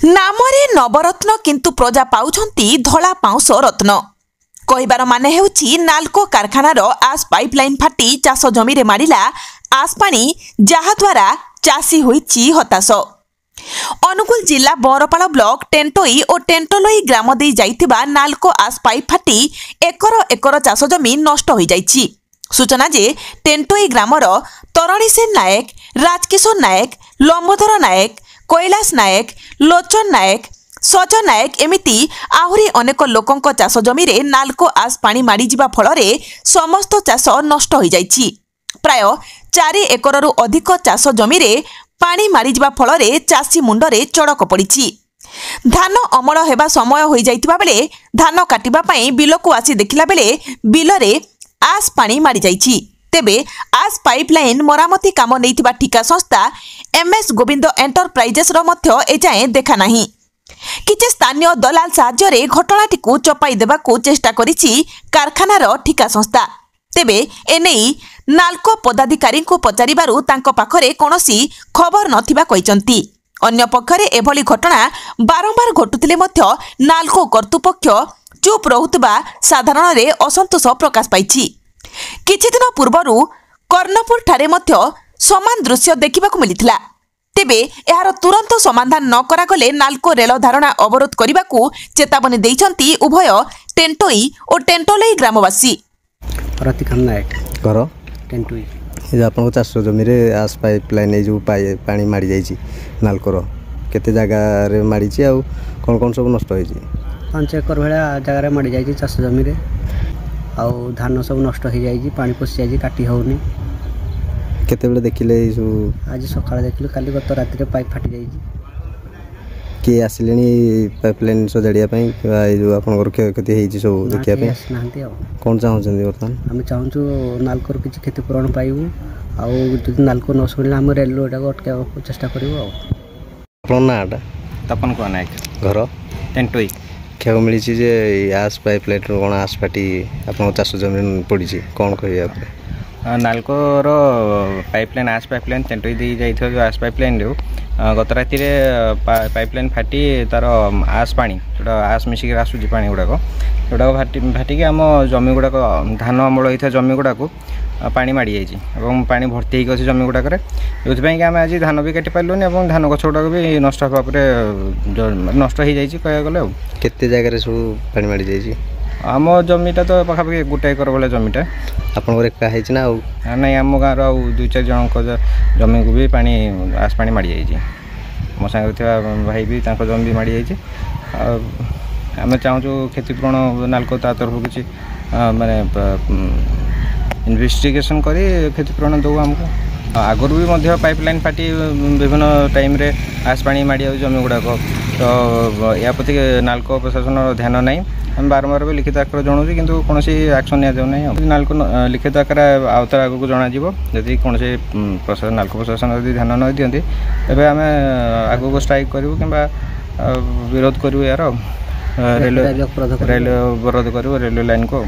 नामरे नवरत्न किंतु प्रजा पाउछंती धला पाउंस रत्न कहिबार माने हेउछि नाल्को कारखानार आस पाइपलाइन फाटी चाष जमी रे मारिला आस पानी जहा द्वारा चाषी होइछि हताश। अनुगुल जिला बरपाल ब्लॉक टेंटोई और टेंटोलोई ग्राम दे जाइतिबा नाल्को आस पाइप फाटी एकर एकर चाष जमी नष्ट होई जाइछि। सूचना जे टेंटोई ग्रामर तरणୀ सेन नायक, राजकिशोर नायक, लंबोदर नायक, कैलाश नायक, लोचन नायक, सजन नायक एमिति आहुरी अनेक लोकंक चाष जमी रे नाल्को आस पानी मारी जिबा फलरे समस्त चाष नष्ट होई जाइछि। प्राय 4 एकररु अधिक चाष जमी रे पानी मारी जिबा फलरे चाषी मुंडरे चड़क पड़िछि। धान अमल हेबा समय होई जाइतिबा बेले धान काटिबा पई बिलको आसी देखिला बेले बिलरे आस पानी मारी जाइछि। तेबे आस पाइपलाइन मरामती काम नैथिबा ठिका संस्था एमएस गोविंद एंटरप्राइजेस रो मध्य एजाए देखा नाही। किछि स्थानीय दलाल साहाय्य घटनाटी को चपाई देबाकू चेष्टा करिछि कारखानार ठिका संस्था। तेबे एनेई नाल्को पदाधिकारी को पचारिबारु तांको पाखरे कोनोसी खबर नथिबा कहिसंती। अन्य पक्षरे एभली घटना बारंबार घटुतिले मध्य नाल्को कर्तृपक्ष चुप रहुतबा साधारण रे असंतोष प्रकाश पाइछि। किछि दिन पूर्वरु कर्णपुर ठारे मध्य समान दृश्य देखिबाकू मिलिथिला। तेबे एहार तुरंत समाधान न करा गले नाल्को रेल धारणा अवरोध करने चेतावनी देइछंती उभय टेंटोई और टेंटोलोई ग्रामवासी। प्रतिखान नायक घर टेंटोई आपन चाष जमी रे आस पाइपलाइन जो पानी मारी जाइछि नाल्कोर केते जगह रे मारी छि आ कोन कोन सब नष्ट होई छि 5 एकर भेड़ा जगह रे मारी जाइछि चाष जमी रे आ धान सब नष्ट हो जाइछि पानी पसि जाइछि काटी होउनी केते बेले देखिले आज सकाळ देखिले काली गत राति रे पाइप फाटी जाइछि के आसिलेनी पाइपलाइन सजाड़िया पई ए जो आपन घर क्षति हेछि सब देखिया पे नाहंती आ कोन चाहौ छथि वर्तमान हम चाहौ छु नाल्कोर किछि क्षति पूरण पाइबु आ जदि नाल्को न सरिला हम रेलवेटा को अटका चेष्टा करबो आ आपन नाटा तपन को नायक घर टेंटोई खेव मिली जे आस पाइपलाइन कोन आस फाटी आपन चाष जमीन पड़ी छि कोन कहि आपरे नाल्कोर पाइपलाइन आस पाइपलाइन टेंटोई दे जाइथो जो आस पाइपलाइन रे गत राति रे पाइपलाइन फाटी तार आस पानी जोटा आस मिसिक आसुची पानी गुड़ाक जोटा फाटिक आम जमी गुड़ाक धान अमल होता जमी गुड़ाक पानी माड़ी जाइए और पानी भर्ती होगी अच्छे जमी गुड़ाक जो आम आज धान भी काटि पार्लुनि और धान गछ गुड़ाक भी नष्ट हाँपर नष्ट हो जाइए कह गले केते जगह सब पानी माड़ी जाइए आम जमीटा तो पाखापाखि 1 एकर भाई जमीटा आपका ना नहीं आम गाँव आउ 2-4 जन जमी को भी पानी आस पानी माड़ी जाइए मो सांगे भाई भी जमी भी माड़ी जाइए आम चाहूँ क्षतिपूरण नाल्को ता तरफ किसी माने इन्वेस्टिगेशन करी क्षतिपूरण दो आमको आगुरी भी पाइपलाइन फाटी विभिन्न टाइम रे आस पानी माड़ी जमी गुड़ाक तो या प्रति नाल्को प्रशासन ध्यान नहीं हम बारंबार भी लिखित आकार जनाऊँ कि कौन एक्शन नि नाल्को लिखित आकार आउतर आगू जनाजी कौन प्रशासन नाल्को प्रशासन यदि ध्यान न दिखती तेज आम आगू स्ट्राइक करूँ कि विरोध करूँ यार रेलवे अवरोध करूँ रेलवे लाइन को।